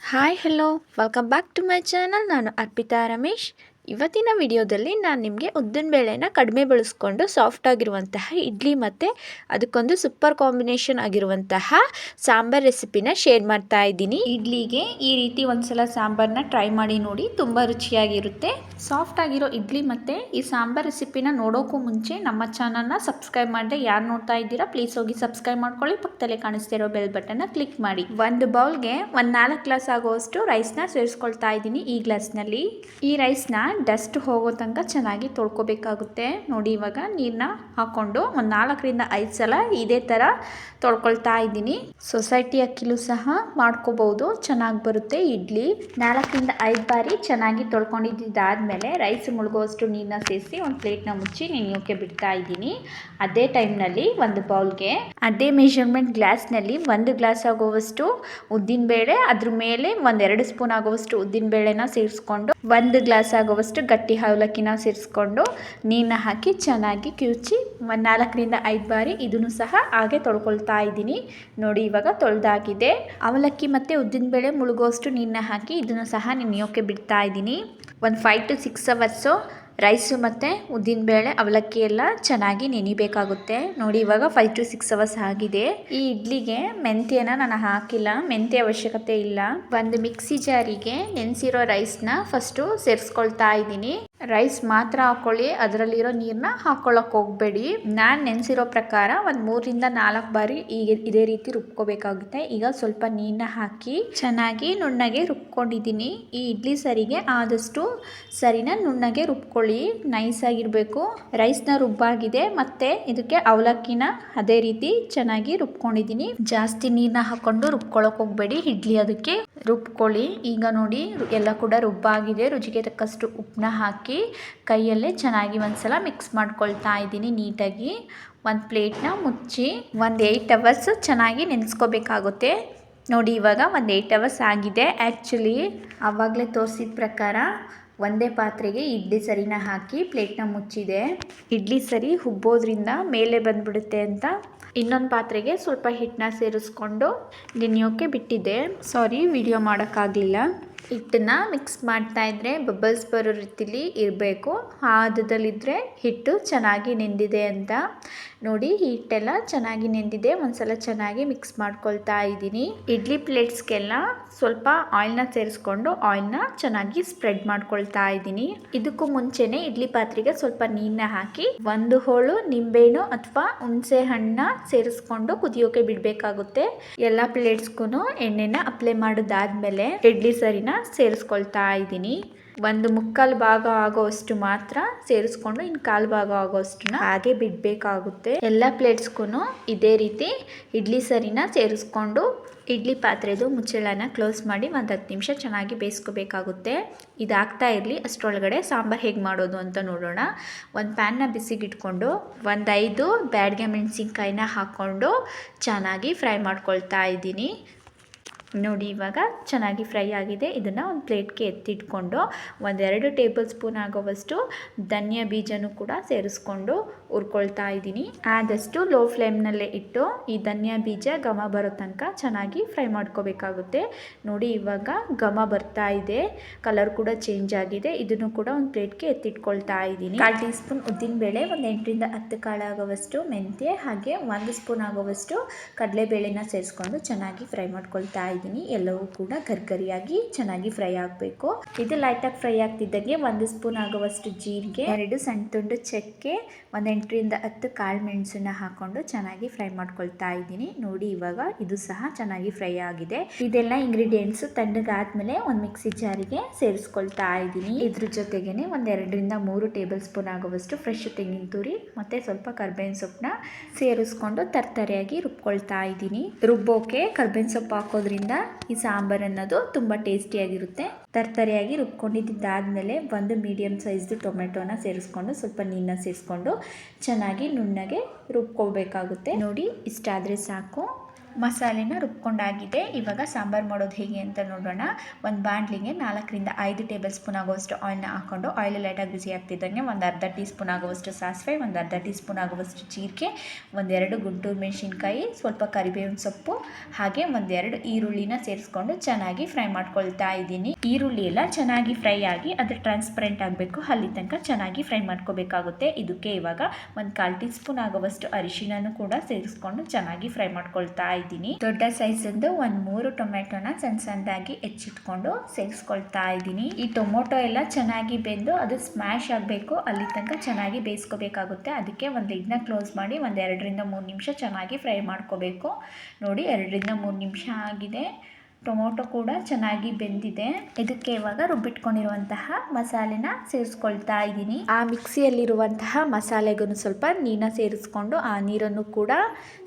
Hi hello welcome back to my channel. ನಾನು ಅರ್ಪಿತಾ ರಮೇಶ್. ಇವತ್ತಿನ ವಿಡಿಯೋದಲ್ಲಿ ನಾನು ನಿಮಗೆ ಉದ್ದಿನ ಬೇಳೆನ ಕಡಿಮೆ ಬಳಸ್ಕೊಂಡು ಸಾಫ್ಟ್ ಆಗಿರುವಂತಹ ಇಡ್ಲಿ ಮತ್ತು ಅದಕ್ಕೊಂದು ಸೂಪರ್ ಕಾಂಬಿನೇಷನ್ ಆಗಿರುವಂತಹ ಸಾಂಬಾರ್ ರೆಸಿಪಿನ ಶೇರ್ ಮಾಡ್ತಾ ಇದ್ದೀನಿ. ಇಡ್ಲಿಗೆ ಈ ರೀತಿ ಒಂದ್ಸಲ ಸಾಂಬಾರನ್ನ ಟ್ರೈ ಮಾಡಿ ನೋಡಿ, ತುಂಬ ರುಚಿಯಾಗಿರುತ್ತೆ. ಸಾಫ್ಟ್ ಆಗಿರೋ ಇಡ್ಲಿ ಮತ್ತು ಈ ಸಾಂಬಾರ್ ರೆಸಿಪಿನ ನೋಡೋಕ್ಕೂ ಮುಂಚೆ ನಮ್ಮ ಚಾನಲ್ನ ಸಬ್ಸ್ಕ್ರೈಬ್ ಮಾಡಿದೆ ಯಾರು ನೋಡ್ತಾ ಇದ್ದೀರಾ ಪ್ಲೀಸ್ ಹೋಗಿ ಸಬ್ಸ್ಕ್ರೈಬ್ ಮಾಡ್ಕೊಳ್ಳಿ. ಪಕ್ಕದಲ್ಲೇ ಕಾಣಿಸ್ತಿರೋ ಬೆಲ್ ಬಟನ್ನ ಕ್ಲಿಕ್ ಮಾಡಿ. ಒಂದು ಬೌಲ್ಗೆ ಒಂದು 4 ಗ್ಲಾಸ್ ಆಗುವಷ್ಟು ರೈಸ್ನ ಸೇರಿಸ್ಕೊಳ್ತಾ ಇದ್ದೀನಿ. ಈ ಗ್ಲಾಸ್ನಲ್ಲಿ ಈ ರೈಸ್ನ ಡಸ್ಟ್ ಹೋಗೋ ತನಕ ಚೆನ್ನಾಗಿ ತೊಳ್ಕೊಬೇಕಾಗುತ್ತೆ. ನೋಡಿ, ಇವಾಗ ನೀರನ್ನ ಹಾಕ್ಕೊಂಡು ಒಂದು 4ರಿಂದ 5 ಸಲ ಇದೇ ಥರ ತೊಳ್ಕೊಳ್ತಾ ಇದ್ದೀನಿ. ಸೊಸೈಟಿ ಅಕ್ಕಿಲೂ ಸಹ ಮಾಡ್ಕೋಬಹುದು, ಚೆನ್ನಾಗಿ ಬರುತ್ತೆ ಇಡ್ಲಿ. 4ರಿಂದ 5 ಬಾರಿ ಚೆನ್ನಾಗಿ ತೊಳ್ಕೊಂಡಿದ್ದಾದ್ಮೇಲೆ ರೈಸ್ ಮುಳುಗುವಷ್ಟು ನೀರನ್ನ ಸೇರಿಸಿ ಒಂದು ಪ್ಲೇಟ್ನ ಮುಚ್ಚಿ ನೆನೆಯೋಕೆ ಬಿಡ್ತಾ ಇದ್ದೀನಿ. ಅದೇ ಟೈಮ್ನಲ್ಲಿ ಒಂದು ಬೌಲ್ಗೆ ಅದೇ ಮೆಷರ್ಮೆಂಟ್ ಗ್ಲಾಸ್ನಲ್ಲಿ 1 ಗ್ಲಾಸ್ ಆಗುವಷ್ಟು ಉದ್ದಿನಬೇಳೆ, ಅದ್ರ ಮೇಲೆ 1-2 ಸ್ಪೂನ್ ಆಗುವಷ್ಟು ಉದ್ದಿನಬೇಳೆನ ಸೇರಿಸ್ಕೊಂಡು 1 ಗ್ಲಾಸ್ ಆಗುವಷ್ಟು ಗಟ್ಟಿ ಅವಲಕ್ಕಿನ ಸೇರಿಸ್ಕೊಂಡು ನೀರನ್ನ ಹಾಕಿ ಚೆನ್ನಾಗಿ ಕಿವುಚಿ 4ರಿಂದ 5 ಬಾರಿ ಇದನ್ನು ಸಹ ಹಾಗೆ ತೊಳ್ಕೊಳ್ತಾ ಇದ್ದೀನಿ. ನೋಡಿ, ಇವಾಗ ತೊಳೆದಾಗಿದೆ. ಅವಲಕ್ಕಿ ಮತ್ತು ಉದ್ದಿನಬೇಳೆ ಮುಳುಗುವಷ್ಟು ನೀರನ್ನ ಹಾಕಿ ಇದನ್ನು ಸಹ ನೆನೆಯೋಕೆ ಬಿಡ್ತಾ ಇದ್ದೀನಿ. ಒಂದು 5 to 6 ಅವರ್ಸು ರೈಸು ಮತ್ತು ಉದ್ದಿನಬೇಳೆ ಅವಲಕ್ಕಿ ಎಲ್ಲ ಚೆನ್ನಾಗಿ ನೆನಿಬೇಕಾಗುತ್ತೆ. ನೋಡಿ, ಇವಾಗ 5 to 6 ಅವರ್ಸ್ ಆಗಿದೆ. ಈ ಇಡ್ಲಿಗೆ ಮೆಂತ್ಯನ ನಾನು ಹಾಕಿಲ್ಲ, ಮೆಂತ್ಯ ಅವಶ್ಯಕತೆ ಇಲ್ಲ. ಒಂದು ಮಿಕ್ಸಿ ಜಾರಿಗೆ ನೆನೆಸಿರೋ ರೈಸ್ನ ಫಸ್ಟು ಸೇರಿಸ್ಕೊಳ್ತಾ ಇದ್ದೀನಿ. ರೈಸ್ ಮಾತ್ರ ಹಾಕೊಳ್ಳಿ, ಅದರಲ್ಲಿರೋ ನೀರನ್ನ ಹಾಕೊಳ್ಳೋಕೆ ಹೋಗಬೇಡಿ. ನಾನು ನೆನೆಸಿರೋ ಪ್ರಕಾರ ಒಂದು 3ರಿಂದ 4 ಬಾರಿ ಇದೇ ರೀತಿ ರುಬ್ಕೋಬೇಕಾಗುತ್ತೆ. ಈಗ ಸ್ವಲ್ಪ ನೀರನ್ನ ಹಾಕಿ ಚೆನ್ನಾಗಿ ನುಣ್ಣಗೆ ರುಬ್ಕೊಂಡಿದ್ದೀನಿ. ಈ ಇಡ್ಲಿ ಸರಿಗೆ ಆದಷ್ಟು ಸರಿನ ನುಣ್ಣಗೆ ರುಬ್ಕೊಳ್ಳಿ, ನೈಸ್ ಆಗಿರಬೇಕು. ರೈಸ್ನ ರುಬ್ಬಾಗಿದೆ ಮತ್ತು ಇದಕ್ಕೆ ಅವಲಕ್ಕಿನ ಅದೇ ರೀತಿ ಚೆನ್ನಾಗಿ ರುಬ್ಕೊಂಡಿದ್ದೀನಿ. ಜಾಸ್ತಿ ನೀರನ್ನ ಹಾಕೊಂಡು ರುಬ್ಕೊಳ್ಳೋಕೆ ಹೋಗಬೇಡಿ, ಇಡ್ಲಿ ಅದಕ್ಕೆ ರುಬ್ಕೊಳ್ಳಿ. ಈಗ ನೋಡಿ, ಎಲ್ಲ ಕೂಡ ರುಬ್ಬಾಗಿದೆ. ರುಚಿಗೆ ತಕ್ಕಷ್ಟು ಉಪ್ಪನ್ನ ಹಾಕಿ ಕೈಯಲ್ಲೇ ಚೆನ್ನಾಗಿ ಒಂದ್ಸಲ ಮಿಕ್ಸ್ ಮಾಡ್ಕೊಳ್ತಾ ಇದ್ದೀನಿ ನೀಟಾಗಿ. ಒಂದು ಪ್ಲೇಟ್ನ ಮುಚ್ಚಿ ಒಂದು 8 ಅವರ್ಸ್ ಚೆನ್ನಾಗಿ ನೆನೆಸ್ಕೋಬೇಕಾಗುತ್ತೆ. ನೋಡಿ, ಇವಾಗ ಒಂದು 8 ಅವರ್ಸ್ ಆಗಿದೆ. ಆ್ಯಕ್ಚುಲಿ ಆವಾಗಲೇ ತೋರಿಸಿದ ಪ್ರಕಾರ ಒಂದೇ ಪಾತ್ರೆಗೆ ಇಡ್ಲಿ ಸರಿನ ಹಾಕಿ ಪ್ಲೇಟ್ನ ಮುಚ್ಚಿದೆ. ಇಡ್ಲಿ ಸರಿ ಹುಬ್ಬೋದ್ರಿಂದ ಮೇಲೆ ಬಂದ್ಬಿಡುತ್ತೆ ಅಂತ ಇನ್ನೊಂದು ಪಾತ್ರೆಗೆ ಸ್ವಲ್ಪ ಹಿಟ್ಟನ್ನ ಸೇರಿಸ್ಕೊಂಡು ನೆನೆಯೋಕೆ ಬಿಟ್ಟಿದ್ದೆ. ಸಾರಿ, ವಿಡಿಯೋ ಮಾಡೋಕ್ಕಾಗಲಿಲ್ಲ. ಹಿಟ್ಟನ್ನ ಮಿಕ್ಸ್ ಮಾಡ್ತಾ ಇದ್ರೆ ಬಬಲ್ಸ್ ಬರೋ ರೀತಿಲಿ ಇರಬೇಕು. ಆ ಹದದಲ್ಲಿದ್ದರೆ ಹಿಟ್ಟು ಚೆನ್ನಾಗಿ ನೆಂದಿದೆ ಅಂತ. ನೋಡಿ, ಹಿಟ್ಟೆಲ್ಲ ಚೆನ್ನಾಗಿ ನೆಂದಿದೆ. ಒಂದ್ಸಲ ಚೆನ್ನಾಗಿ ಮಿಕ್ಸ್ ಮಾಡ್ಕೊಳ್ತಾ ಇದ್ದೀನಿ. ಇಡ್ಲಿ ಪ್ಲೇಟ್ಸ್ಗೆಲ್ಲ ಸ್ವಲ್ಪ ಆಯಿಲ್ನ ಸೇರಿಸ್ಕೊಂಡು ಆಯಿಲ್ನ ಚೆನ್ನಾಗಿ ಸ್ಪ್ರೆಡ್ ಮಾಡ್ಕೊಳ್ತಾ ಇದ್ದೀನಿ. ಇದಕ್ಕೂ ಮುಂಚೆನೆ ಇಡ್ಲಿ ಪಾತ್ರೆಗೆ ಸ್ವಲ್ಪ ನೀರನ್ನ ಹಾಕಿ 1 ಹೋಳು ನಿಂಬೆಹಣ್ಣು ಅಥವಾ ಹುಣಸೆ ಹಣ್ಣನ್ನ ಸೇರಿಸ್ಕೊಂಡು ಕುದಿಯೋಕೆ ಬಿಡಬೇಕಾಗುತ್ತೆ. ಎಲ್ಲ ಪ್ಲೇಟ್ಸ್ಗೂ ಎಣ್ಣೆನ ಅಪ್ಲೈ ಮಾಡೋದಾದ್ಮೇಲೆ ಇಡ್ಲಿ ಸರಿನ ಸೇರಿಸ್ಕೊಳ್ತಾ ಇದ್ದೀನಿ. 1/4 ಭಾಗ ಆಗೋಷ್ಟು ಮಾತ್ರ ಸೇರಿಸ್ಕೊಂಡು ಇನ್ನು 1/4 ಭಾಗ ಆಗೋಷ್ಟನ್ನ ಹಾಗೆ ಬಿಡಬೇಕಾಗುತ್ತೆ. ಎಲ್ಲ ಪ್ಲೇಟ್ಸ್ಗೂ ಇದೇ ರೀತಿ ಇಡ್ಲಿ ಸರಿನ ಸೇರಿಸ್ಕೊಂಡು ಇಡ್ಲಿ ಪಾತ್ರೆದು ಮುಚ್ಚಳನ ಕ್ಲೋಸ್ ಮಾಡಿ ಒಂದು 10 ನಿಮಿಷ ಚೆನ್ನಾಗಿ ಬೇಯಿಸ್ಕೋಬೇಕಾಗುತ್ತೆ. ಇದಾಗ್ತಾ ಇರಲಿ ಅಷ್ಟರೊಳಗಡೆ ಸಾಂಬಾರು ಹೇಗೆ ಮಾಡೋದು ಅಂತ ನೋಡೋಣ. ಒಂದು ಪ್ಯಾನ್ನ ಬಿಸಿಗಿಟ್ಕೊಂಡು 5 ಬ್ಯಾಡಗೆ ಮೆಣಸಿನ್ಕಾಯಿನ ಹಾಕ್ಕೊಂಡು ಚೆನ್ನಾಗಿ ಫ್ರೈ ಮಾಡ್ಕೊಳ್ತಾ ಇದ್ದೀನಿ. ನೋಡಿ, ಇವಾಗ ಚೆನ್ನಾಗಿ ಫ್ರೈ ಆಗಿದೆ. ಇದನ್ನು ಒಂದು ಪ್ಲೇಟ್ಗೆ ಎತ್ತಿಟ್ಕೊಂಡು 1-2 ಟೇಬಲ್ ಸ್ಪೂನ್ ಆಗೋವಷ್ಟು ಧನಿಯಾ ಬೀಜನೂ ಕೂಡ ಸೇರಿಸ್ಕೊಂಡು ಹುರ್ಕೊಳ್ತಾ ಇದ್ದೀನಿ. ಆದಷ್ಟು ಲೋ ಫ್ಲೇಮ್ನಲ್ಲೇ ಇಟ್ಟು ಈ ಧನಿಯಾ ಬೀಜ ಘಮ ಬರೋ ತನಕ ಚೆನ್ನಾಗಿ ಫ್ರೈ ಮಾಡ್ಕೋಬೇಕಾಗುತ್ತೆ. ನೋಡಿ, ಇವಾಗ ಘಮ ಬರ್ತಾ ಇದೆ, ಕಲರ್ ಕೂಡ ಚೇಂಜ್ ಆಗಿದೆ. ಇದನ್ನು ಕೂಡ ಒಂದು ಪ್ಲೇಟ್ಗೆ ಎತ್ತಿಟ್ಕೊಳ್ತಾ ಇದ್ದೀನಿ. 1/4 ಟೀ ಸ್ಪೂನ್ ಉದ್ದಿನಬೇಳೆ, ಒಂದು 8ರಿಂದ 10 ಕಾಳು ಆಗೋವಷ್ಟು ಮೆಂತ್ಯ, ಹಾಗೆ 1 ಸ್ಪೂನ್ ಆಗೋವಷ್ಟು ಕಡಲೆಬೇಳೆನ ಸೇರಿಸ್ಕೊಂಡು ಚೆನ್ನಾಗಿ ಫ್ರೈ ಮಾಡ್ಕೊಳ್ತಾ ಇದ್ದೀನಿ. ಎಲ್ಲವೂ ಕೂಡ ಗರ್ಗರಿಯಾಗಿ ಚೆನ್ನಾಗಿ ಫ್ರೈ ಆಗಬೇಕು. ಇದು ಲೈಟಾಗಿ ಫ್ರೈ ಆಗ್ತಿದ್ದಂಗೆ 1 ಸ್ಪೂನ್ ಆಗುವಷ್ಟು ಜೀರಿಗೆ, 2 ಸಣ್ಣ ತುಂಡು ಚಕ್ಕೆ, ಒಂದು 8ರಿಂದ 10 ಕಾಳು ಮೆಣಸನ್ನ ಹಾಕೊಂಡು ಚೆನ್ನಾಗಿ ಫ್ರೈ ಮಾಡ್ಕೊಳ್ತಾ ಇದ್ದೀನಿ. ನೋಡಿ, ಇವಾಗ ಇದು ಸಹ ಚೆನ್ನಾಗಿ ಫ್ರೈ ಆಗಿದೆ. ಇದೆಲ್ಲ ಇಂಗ್ರೀಡಿಯೆಂಟ್ಸ್ ತಣ್ಣಗಾದ್ಮೇಲೆ ಒಂದು ಮಿಕ್ಸಿ ಜಾರಿಗೆ ಸೇರಿಸ್ಕೊಳ್ತಾ ಇದ್ದೀನಿ. ಇದ್ರ ಜೊತೆಗೇನೆ 1-2ರಿಂದ 3 ಟೇಬಲ್ ಸ್ಪೂನ್ ಆಗುವಷ್ಟು ಫ್ರೆಶ್ ತೆಂಗಿನ ತುರಿ ಮತ್ತೆ ಸ್ವಲ್ಪ ಕರ್ಬೇವಿನ ಸೊಪ್ಪನ್ನ ಸೇರಿಸ್ಕೊಂಡು ತರ್ತರಿಯಾಗಿ ರುಬ್ಕೊಳ್ತಾ ಇದ್ದೀನಿ. ರುಬ್ಬೋಕೆ ಕರ್ಬೇವಿನ ಸೊಪ್ಪು ಹಾಕೋದ್ರಿಂದ ಈ ಸಾಂಬಾರ್ ಅನ್ನೋದು ತುಂಬ ಟೇಸ್ಟಿಯಾಗಿರುತ್ತೆ. ತರ್ತರಿಯಾಗಿ ರುಬ್ಕೊಂಡಿದ್ದಾದ್ಮೇಲೆ 1 ಮೀಡಿಯಂ ಸೈಜ್ದು ಟೊಮೆಟೊನ ಸೇರಿಸ್ಕೊಂಡು ಸ್ವಲ್ಪ ನೀರನ್ನ ಸೇರಿಸ್ಕೊಂಡು ಚೆನ್ನಾಗಿ ನುಣ್ಣಗೆ ರುಬ್ಕೋಬೇಕಾಗುತ್ತೆ. ನೋಡಿ, ಇಷ್ಟಾದರೆ ಸಾಕು. ಮಸಾಲೆನ ರುಬ್ಕೊಂಡಾಗಿದೆ. ಇವಾಗ ಸಾಂಬಾರು ಮಾಡೋದು ಹೇಗೆ ಅಂತ ನೋಡೋಣ. ಒಂದು ಬಾಣಲಿಗೆ 4-5 ಟೇಬಲ್ ಸ್ಪೂನ್ ಆಗುವಷ್ಟು ಆಯಿಲ್ನ ಹಾಕ್ಕೊಂಡು ಆಯಿಲ್ ಲೈಟಾಗಿ ಬಿಸಿ ಆಗ್ತಿದ್ದಂಗೆ ಒಂದು ಅರ್ಧ ಟೀ ಸ್ಪೂನ್ ಆಗುವಷ್ಟು ಸಾಸಿವೆ, ಒಂದು ಅರ್ಧ ಟೀ ಸ್ಪೂನ್ ಆಗುವಷ್ಟು ಜೀರಿಗೆ, 1-2 ಗುಂಟೂರು ಮೆಣಸಿನ್ಕಾಯಿ, ಸ್ವಲ್ಪ ಕರಿಬೇವಿನ ಸೊಪ್ಪು, ಹಾಗೆ 1-2 ಈರುಳ್ಳಿನ ಸೇರಿಸ್ಕೊಂಡು ಚೆನ್ನಾಗಿ ಫ್ರೈ ಮಾಡ್ಕೊಳ್ತಾ ಇದ್ದೀನಿ. ಈರುಳ್ಳಿ ಎಲ್ಲ ಚೆನ್ನಾಗಿ ಫ್ರೈ ಆಗಿ ಅದು ಟ್ರಾನ್ಸ್ಪರೆಂಟ್ ಆಗಬೇಕು, ಅಲ್ಲಿ ತನಕ ಚೆನ್ನಾಗಿ ಫ್ರೈ ಮಾಡ್ಕೋಬೇಕಾಗುತ್ತೆ. ಇದಕ್ಕೆ ಇವಾಗ 1/4 ಟೀ ಸ್ಪೂನ್ ಆಗುವಷ್ಟು ಅರಿಶಿನೂ ಕೂಡ ಸೇರಿಸ್ಕೊಂಡು ಚೆನ್ನಾಗಿ ಫ್ರೈ ಮಾಡ್ಕೊಳ್ತಾ ಇದ್ದೀನಿ. ದೊಡ್ಡ ಸೈಜದ್ದು 3 ಟೊಮೆಟೊನ ಸಣ್ಣದಾಗಿ ಹೆಚ್ಚಿಟ್ಕೊಂಡು ಸೇರಿಸ್ಕೊಳ್ತಾ ಇದ್ದೀನಿ. ಈ ಟೊಮೊಟೊ ಎಲ್ಲ ಚೆನ್ನಾಗಿ ಬೆಂದು ಅದು ಸ್ಮ್ಯಾಶ್ ಆಗಬೇಕು, ಅಲ್ಲಿ ತನಕ ಚೆನ್ನಾಗಿ ಬೇಯಿಸ್ಕೋಬೇಕಾಗುತ್ತೆ. ಅದಕ್ಕೆ ಒಂದು ಲಿಡ್ನ ಕ್ಲೋಸ್ ಮಾಡಿ 2-3 ನಿಮಿಷ ಚೆನ್ನಾಗಿ ಫ್ರೈ ಮಾಡ್ಕೋಬೇಕು. ನೋಡಿ 2-3 ನಿಮಿಷ ಆಗಿದೆ. ಟೊಮೊಟೊ ಕೂಡ ಚೆನ್ನಾಗಿ ಬೆಂದಿದೆ. ಇದಕ್ಕೆ ಇವಾಗ ರುಬ್ಬಿಟ್ಕೊಂಡಿರುವಂತಹ ಮಸಾಲೆನ ಸೇರಿಸ್ಕೊಳ್ತಾ ಇದ್ದೀನಿ. ಆ ಮಿಕ್ಸಿಯಲ್ಲಿರುವಂತಹ ಮಸಾಲೆಗೂ ಸ್ವಲ್ಪ ನೀರನ್ನ ಸೇರಿಸ್ಕೊಂಡು ಆ ನೀರನ್ನು ಕೂಡ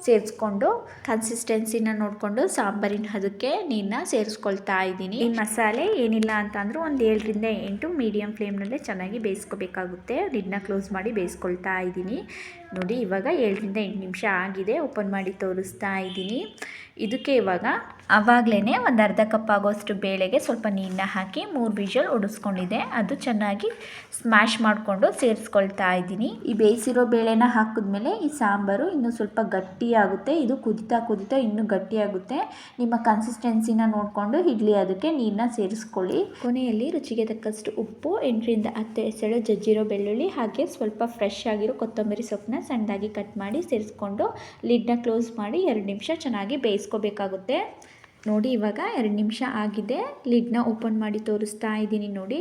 ಸೇರಿಸ್ಕೊಂಡು ಕನ್ಸಿಸ್ಟೆನ್ಸಿನ ನೋಡಿಕೊಂಡು ಸಾಂಬಾರಿನ ಅದಕ್ಕೆ ನೀರನ್ನ ಸೇರಿಸ್ಕೊಳ್ತಾ ಇದ್ದೀನಿ. ಈ ಮಸಾಲೆ ಏನಿಲ್ಲ ಅಂತ ಅಂದರೂ ಒಂದು 7-8 ಮೀಡಿಯಂ ಫ್ಲೇಮ್ನಲ್ಲೇ ಚೆನ್ನಾಗಿ ಬೇಯಿಸ್ಕೋಬೇಕಾಗುತ್ತೆ. ಲಿಡ್ನ ಕ್ಲೋಸ್ ಮಾಡಿ ಬೇಯಿಸ್ಕೊಳ್ತಾ ಇದ್ದೀನಿ. ನೋಡಿ ಇವಾಗ 7-8 ನಿಮಿಷ ಆಗಿದೆ. ಓಪನ್ ಮಾಡಿ ತೋರಿಸ್ತಾ ಇದ್ದೀನಿ. ಇದಕ್ಕೆ ಇವಾಗ ಆವಾಗಲೇ ಒಂದು ಅರ್ಧ ಕಪ್ ಆಗೋಷ್ಟು ಬೇಳೆಗೆ ಸ್ವಲ್ಪ ನೀರನ್ನ ಹಾಕಿ 3 ವಿಷಲ್ ಹೊಡಿಸ್ಕೊಂಡಿದೆ. ಅದು ಚೆನ್ನಾಗಿ ಸ್ಮ್ಯಾಶ್ ಮಾಡಿಕೊಂಡು ಸೇರಿಸ್ಕೊಳ್ತಾ ಇದ್ದೀನಿ. ಈ ಬೇಯಿಸಿರೋ ಬೇಳೆನ ಹಾಕಿದ್ಮೇಲೆ ಈ ಸಾಂಬಾರು ಇನ್ನೂ ಸ್ವಲ್ಪ ಗಟ್ಟಿಯಾಗುತ್ತೆ. ಇದು ಕುದಿತಾ ಇನ್ನೂ ಗಟ್ಟಿಯಾಗುತ್ತೆ. ನಿಮ್ಮ ಕನ್ಸಿಸ್ಟೆನ್ಸಿನ ನೋಡಿಕೊಂಡು ಇಡ್ಲಿ ಅದಕ್ಕೆ ನೀರನ್ನ ಸೇರಿಸ್ಕೊಳ್ಳಿ. ಕೊನೆಯಲ್ಲಿ ರುಚಿಗೆ ತಕ್ಕಷ್ಟು ಉಪ್ಪು, 8-10 ಎಸಳು ಜಜ್ಜಿರೋ ಬೆಳ್ಳುಳ್ಳಿ, ಹಾಗೆ ಸ್ವಲ್ಪ ಫ್ರೆಶ್ ಆಗಿರೋ ಕೊತ್ತಂಬರಿ ಸೊಪ್ಪನ್ನ ಸಣ್ಣದಾಗಿ ಕಟ್ ಮಾಡಿ ಸೇರಿಸ್ಕೊಂಡು ಲಿಡ್ನ ಕ್ಲೋಸ್ ಮಾಡಿ 2 ನಿಮಿಷ ಚೆನ್ನಾಗಿ ಬೇಯಿಸ್ಕೋಬೇಕಾಗುತ್ತೆ. ನೋಡಿ ಇವಾಗ 2 ನಿಮಿಷ ಆಗಿದೆ. ಲಿಡ್ನ ಓಪನ್ ಮಾಡಿ ತೋರಿಸ್ತಾ ಇದ್ದೀನಿ. ನೋಡಿ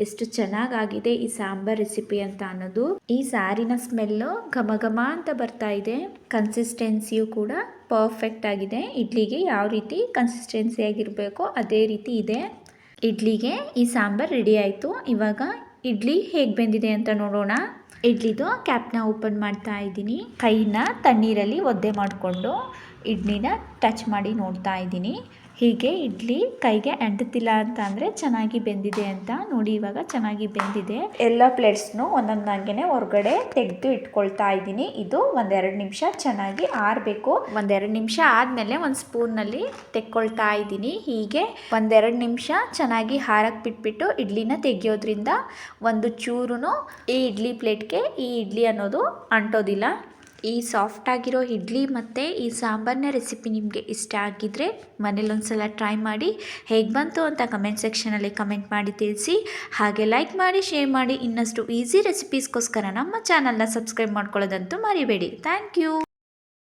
ಎಷ್ಟು ಚೆನ್ನಾಗಾಗಿದೆ ಈ ಸಾಂಬಾರ್ ರೆಸಿಪಿ ಅಂತ ಅನ್ನೋದು. ಈ ಸಾರಿನ ಸ್ಮೆಲ್ಲು ಘಮ ಘಮ ಅಂತ ಬರ್ತಾ ಇದೆ. ಕನ್ಸಿಸ್ಟೆನ್ಸಿಯು ಕೂಡ ಪರ್ಫೆಕ್ಟ್ ಆಗಿದೆ. ಇಡ್ಲಿಗೆ ಯಾವ ರೀತಿ ಕನ್ಸಿಸ್ಟೆನ್ಸಿ ಆಗಿರಬೇಕೋ ಅದೇ ರೀತಿ ಇದೆ. ಇಡ್ಲಿಗೆ ಈ ಸಾಂಬಾರ್ ರೆಡಿ ಆಯಿತು. ಇವಾಗ ಇಡ್ಲಿ ಹೇಗೆ ಬೆಂದಿದೆ ಅಂತ ನೋಡೋಣ. ಇಡ್ಲಿದು ಕ್ಯಾಪ್ನ ಓಪನ್ ಮಾಡ್ತಾ ಇದ್ದೀನಿ. ಕೈನ ತಣ್ಣೀರಲ್ಲಿ ಒದ್ದೆ ಮಾಡಿಕೊಂಡು ಇಡ್ಲಿನ ಟಚ್ ಮಾಡಿ ನೋಡ್ತಾ ಇದ್ದೀನಿ. ಹೀಗೆ ಇಡ್ಲಿ ಕೈಗೆ ಅಂಟುತ್ತಿಲ್ಲ ಅಂತ ಅಂದರೆ ಚೆನ್ನಾಗಿ ಬೆಂದಿದೆ ಅಂತ. ನೋಡಿ ಇವಾಗ ಚೆನ್ನಾಗಿ ಬೆಂದಿದೆ. ಎಲ್ಲ ಪ್ಲೇಟ್ಸ್ನು ಒಂದೊಂದಾಗೇ ಹೊರಗಡೆ ತೆಗೆದು ಇಟ್ಕೊಳ್ತಾ ಇದ್ದೀನಿ. ಇದು 1-2 ನಿಮಿಷ ಚೆನ್ನಾಗಿ ಆರಬೇಕು. 1-2 ನಿಮಿಷ ಆದಮೇಲೆ ಒಂದು ಸ್ಪೂನ್ನಲ್ಲಿ ತೆಕ್ಕೊಳ್ತಾ ಇದ್ದೀನಿ. ಹೀಗೆ 1-2 ನಿಮಿಷ ಚೆನ್ನಾಗಿ ಹಾರಕ್ಕೆ ಬಿಟ್ಬಿಟ್ಟು ಇಡ್ಲಿನ ತೆಗಿಯೋದ್ರಿಂದ ಒಂದು ಚೂರು ಈ ಇಡ್ಲಿ ಪ್ಲೇಟ್ಗೆ ಈ ಇಡ್ಲಿ ಅನ್ನೋದು ಅಂಟೋದಿಲ್ಲ. ಈ ಸಾಫ್ಟಾಗಿರೋ ಇಡ್ಲಿ ಮತ್ತು ಈ ಸಾಂಬಾರನ್ನ ರೆಸಿಪಿ ನಿಮಗೆ ಇಷ್ಟ ಆಗಿದ್ದರೆ ಮನೇಲಿ ಒಂದ್ಸಲ ಟ್ರೈ ಮಾಡಿ. ಹೇಗೆ ಬಂತು ಅಂತ ಕಮೆಂಟ್ ಸೆಕ್ಷನಲ್ಲಿ ಕಮೆಂಟ್ ಮಾಡಿ ತಿಳಿಸಿ. ಹಾಗೆ ಲೈಕ್ ಮಾಡಿ, ಶೇರ್ ಮಾಡಿ. ಇನ್ನಷ್ಟು ಈಸಿ ರೆಸಿಪೀಸ್ಗೋಸ್ಕರ ನಮ್ಮ ಚಾನಲ್ನ ಸಬ್ಸ್ಕ್ರೈಬ್ ಮಾಡ್ಕೊಳ್ಳೋದಂತೂ ಮರಿಬೇಡಿ. Thank you.